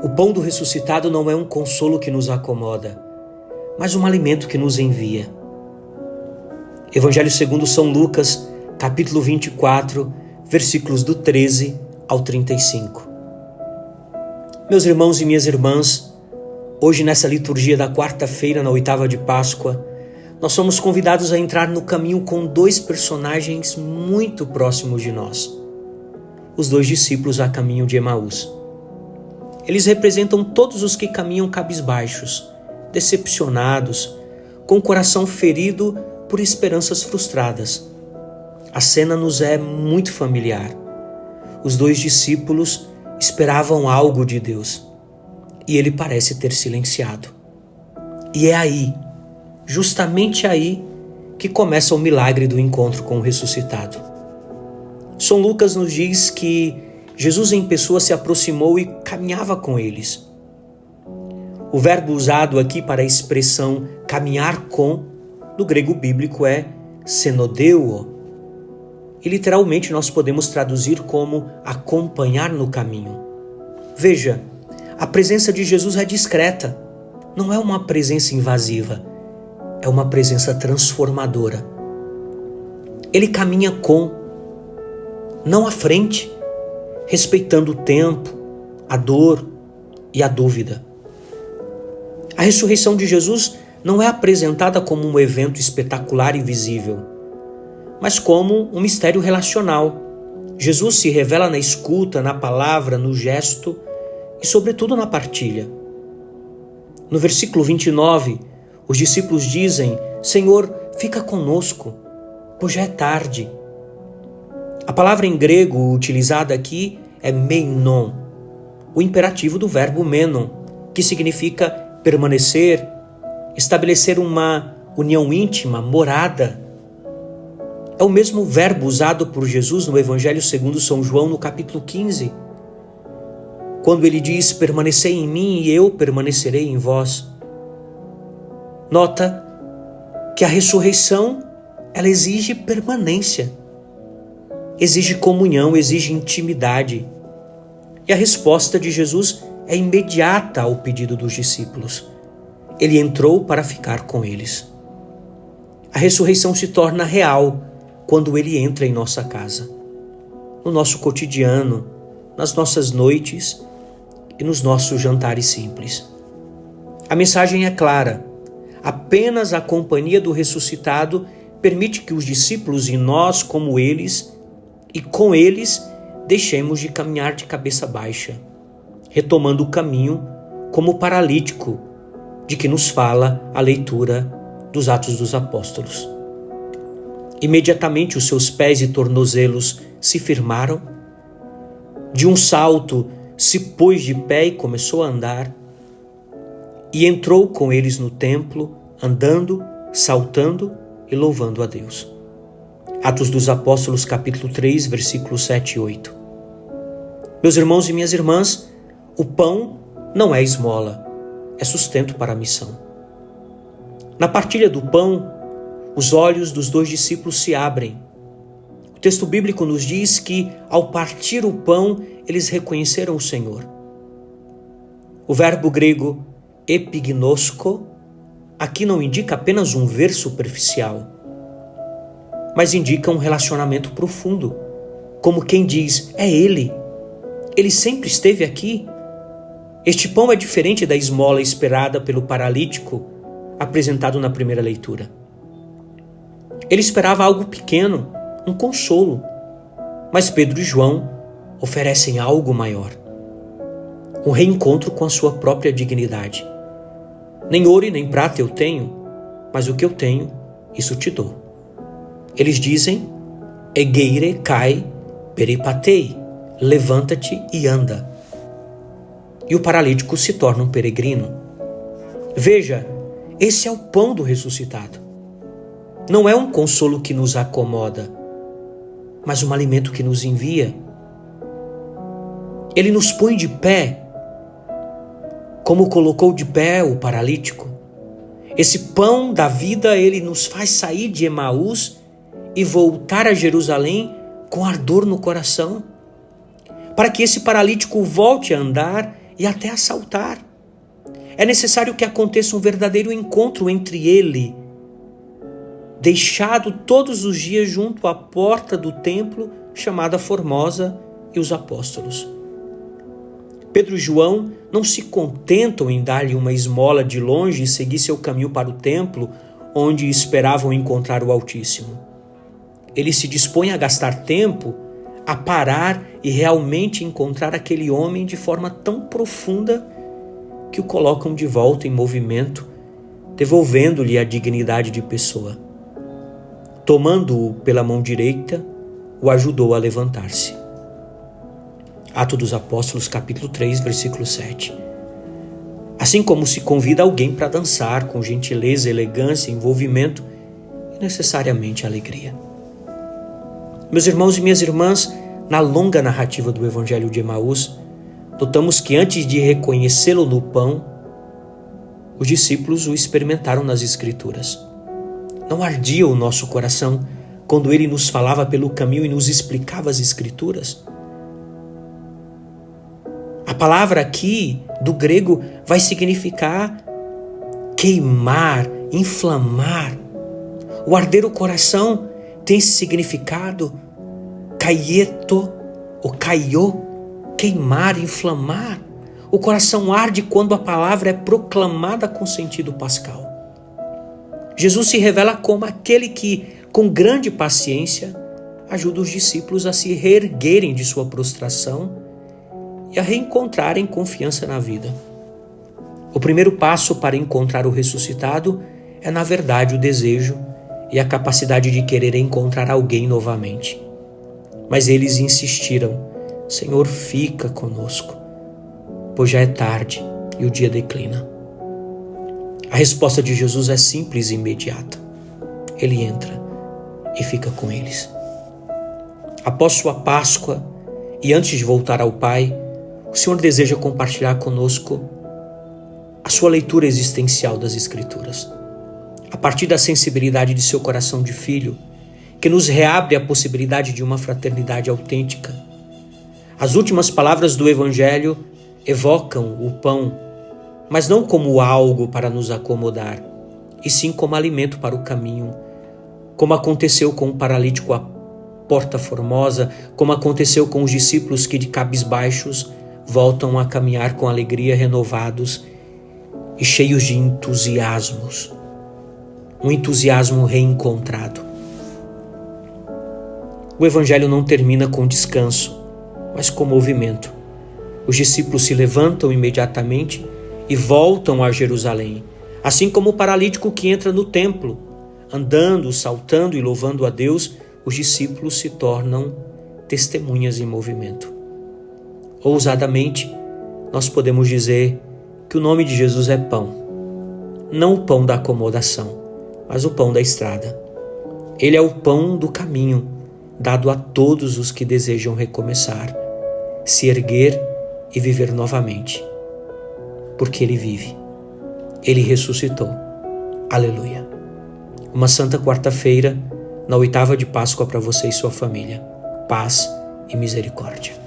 O pão do ressuscitado não é um consolo que nos acomoda, mas um alimento que nos envia. Evangelho segundo São Lucas, capítulo 24, versículos do 13 ao 35. Meus irmãos e minhas irmãs, hoje nessa liturgia da quarta-feira, na oitava de Páscoa, nós somos convidados a entrar no caminho com dois personagens muito próximos de nós. Os dois discípulos a caminho de Emaús. Eles representam todos os que caminham cabisbaixos, decepcionados, com o coração ferido por esperanças frustradas. A cena nos é muito familiar. Os dois discípulos esperavam algo de Deus e ele parece ter silenciado. E é aí, justamente aí, que começa o milagre do encontro com o ressuscitado. São Lucas nos diz que Jesus em pessoa se aproximou e caminhava com eles. O verbo usado aqui para a expressão caminhar com, no grego bíblico é senodeuo. E literalmente nós podemos traduzir como acompanhar no caminho. Veja, a presença de Jesus é discreta, não é uma presença invasiva, é uma presença transformadora. Ele caminha com, não à frente, respeitando o tempo, a dor e a dúvida. A ressurreição de Jesus não é apresentada como um evento espetacular e visível, mas como um mistério relacional. Jesus se revela na escuta, na palavra, no gesto e, sobretudo, na partilha. No versículo 29, os discípulos dizem: Senhor, fica conosco, pois já é tarde. A palavra em grego utilizada aqui é meinon, o imperativo do verbo menon, que significa permanecer, estabelecer uma união íntima, morada. É o mesmo verbo usado por Jesus no Evangelho segundo São João, no capítulo 15, quando ele diz: permanecei em mim e eu permanecerei em vós. Nota que a ressurreição, ela exige permanência, exige comunhão, exige intimidade. E a resposta de Jesus é imediata ao pedido dos discípulos. Ele entrou para ficar com eles. A ressurreição se torna real quando ele entra em nossa casa, no nosso cotidiano, nas nossas noites e nos nossos jantares simples. A mensagem é clara: apenas a companhia do ressuscitado permite que os discípulos e nós, como eles, e com eles, deixemos de caminhar de cabeça baixa, retomando o caminho como paralítico de que nos fala a leitura dos Atos dos Apóstolos. Imediatamente os seus pés e tornozelos se firmaram, de um salto se pôs de pé e começou a andar, e entrou com eles no templo, andando, saltando e louvando a Deus. Atos dos Apóstolos, capítulo 3, versículos 7 e 8. Meus irmãos e minhas irmãs, o pão não é esmola, é sustento para a missão. Na partilha do pão, os olhos dos dois discípulos se abrem. O texto bíblico nos diz que, ao partir o pão, eles reconheceram o Senhor. O verbo grego epignosko aqui não indica apenas um ver superficial, mas indica um relacionamento profundo, como quem diz: é Ele sempre esteve aqui. Este pão é diferente da esmola esperada pelo paralítico apresentado na primeira leitura. Ele esperava algo pequeno, um consolo, mas Pedro e João oferecem algo maior, um reencontro com a sua própria dignidade. Nem ouro e nem prata eu tenho, mas o que eu tenho, isso te dou. Eles dizem: egeire kai peripatei, levanta-te e anda. E o paralítico se torna um peregrino. Veja, esse é o pão do ressuscitado. Não é um consolo que nos acomoda, mas um alimento que nos envia. Ele nos põe de pé, como colocou de pé o paralítico. Esse pão da vida, ele nos faz sair de Emaús e voltar a Jerusalém com ardor no coração, para que esse paralítico volte a andar e até assaltar. É necessário que aconteça um verdadeiro encontro entre ele, deixado todos os dias junto à porta do templo, chamada Formosa, e os apóstolos. Pedro e João não se contentam em dar-lhe uma esmola de longe e seguir seu caminho para o templo, onde esperavam encontrar o Altíssimo. Eles se dispõem a gastar tempo, a parar e realmente encontrar aquele homem de forma tão profunda que o colocam de volta em movimento, devolvendo-lhe a dignidade de pessoa. Tomando-o pela mão direita, o ajudou a levantar-se. Atos dos Apóstolos, capítulo 3, versículo 7. Assim como se convida alguém para dançar com gentileza, elegância, envolvimento e necessariamente alegria. Meus irmãos e minhas irmãs, na longa narrativa do Evangelho de Emaús, notamos que antes de reconhecê-lo no pão, os discípulos o experimentaram nas Escrituras. Não ardia o nosso coração quando ele nos falava pelo caminho e nos explicava as Escrituras? A palavra aqui, do grego, vai significar queimar, inflamar. O arder o coração tem esse significado, kaieto, ou kaiô, queimar, inflamar. O coração arde quando a palavra é proclamada com sentido pascal. Jesus se revela como aquele que, com grande paciência, ajuda os discípulos a se reerguerem de sua prostração e a reencontrarem confiança na vida. O primeiro passo para encontrar o ressuscitado é, na verdade, o desejo e a capacidade de querer encontrar alguém novamente. Mas eles insistiram: Senhor, fica conosco, pois já é tarde e o dia declina. A resposta de Jesus é simples e imediata. Ele entra e fica com eles. Após sua Páscoa e antes de voltar ao Pai, o Senhor deseja compartilhar conosco a sua leitura existencial das Escrituras. A partir da sensibilidade de seu coração de filho, que nos reabre a possibilidade de uma fraternidade autêntica. As últimas palavras do Evangelho evocam o pão, mas não como algo para nos acomodar, e sim como alimento para o caminho, como aconteceu com o paralítico à Porta Formosa, como aconteceu com os discípulos que de cabisbaixos voltam a caminhar com alegria, renovados e cheios de entusiasmos. Um entusiasmo reencontrado. O Evangelho não termina com descanso, mas com movimento. Os discípulos se levantam imediatamente e voltam a Jerusalém, assim como o paralítico que entra no templo. Andando, saltando e louvando a Deus, os discípulos se tornam testemunhas em movimento. Ousadamente, nós podemos dizer que o nome de Jesus é pão. Não o pão da acomodação, mas o pão da estrada. Ele é o pão do caminho, dado a todos os que desejam recomeçar, se erguer e viver novamente. Porque Ele vive. Ele ressuscitou. Aleluia. Uma santa quarta-feira, na 8ª de Páscoa para você e sua família. Paz e misericórdia.